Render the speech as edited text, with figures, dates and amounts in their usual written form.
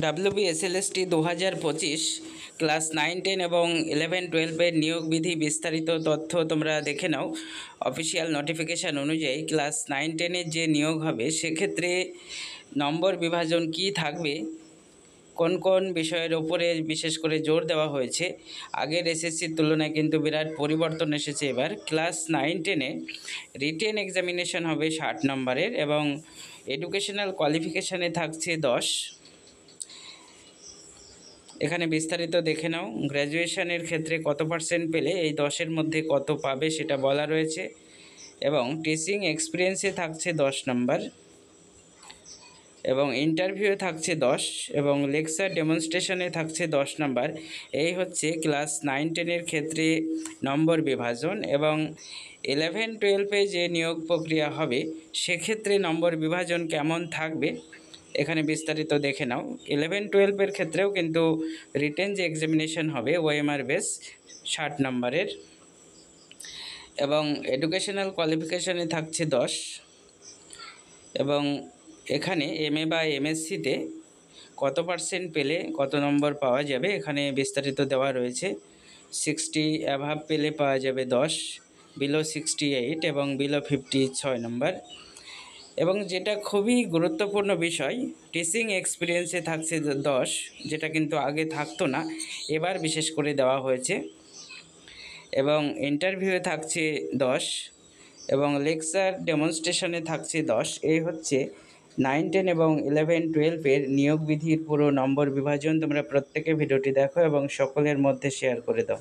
WBSLST 2025 class 9, 10 এবং 11, 12 নিয়োগ বিধি বিস্তারিত তথ্য তোমরা দেখে নাও। অফিসিয়াল নোটিফিকেশান অনুযায়ী ক্লাস 9, 10 যে নিয়োগ হবে সেক্ষেত্রে নম্বর বিভাজন কি থাকবে, কোন কোন বিষয়ের ওপরে বিশেষ করে জোর দেওয়া হয়েছে। আগের এসএসসির তুলনায় কিন্তু বিরাট পরিবর্তন এসেছে। এবার ক্লাস 9, 10 রিটেন এক্সামিনেশন হবে 60 নম্বরের এবং এডুকেশনাল কোয়ালিফিকেশানে থাকছে 10। এখানে বিস্তারিত দেখে নাও। গ্র্যাজুয়েশনের ক্ষেত্রে কত % পেলে এই 10-এর মধ্যে কত পাবে সেটা বলা রয়েছে এবং টিচিং এক্সপিরিয়েন্সে থাকছে 10 নম্বর এবং ইন্টারভিউয়ে থাকছে 10 এবং লেকচার ডেমনস্ট্রেশনে থাকছে 10 নম্বর। এই হচ্ছে ক্লাস 9, 10 ক্ষেত্রে নম্বর বিভাজন। এবং 11, 12 যে নিয়োগ প্রক্রিয়া হবে সেক্ষেত্রে নম্বর বিভাজন কেমন থাকবে এখানে বিস্তারিত দেখে নাও। 11, 12 ক্ষেত্রেও কিন্তু রিটেন যে এক্সামিনেশন হবে OMR বেস 60 নম্বরের এবং এডুকেশনাল কোয়ালিফিকেশানে থাকছে 10 এবং এখানে MA বা MSCতে কত % পেলে কত নম্বর পাওয়া যাবে এখানে বিস্তারিত দেওয়া রয়েছে। 60 অ্যাভাব পেলে পাওয়া যাবে 10, বিলো 68 এবং বিলো 50 6 নম্বর। এবং যেটা খুবই গুরুত্বপূর্ণ বিষয়, টিচিং এক্সপিরিয়েন্সে থাকছে 10, যেটা কিন্তু আগে থাকতো না, এবার বিশেষ করে দেওয়া হয়েছে। এবং ইন্টারভিউয়ে থাকছে 10 এবং লেকচার ডেমনস্ট্রেশনে থাকছে 10। এই হচ্ছে 9, 10 এবং 11, 12 নিয়োগ বিধির পুরো নম্বর বিভাজন। তোমরা প্রত্যেকে ভিডিওটি দেখো এবং সকলের মধ্যে শেয়ার করে দাও।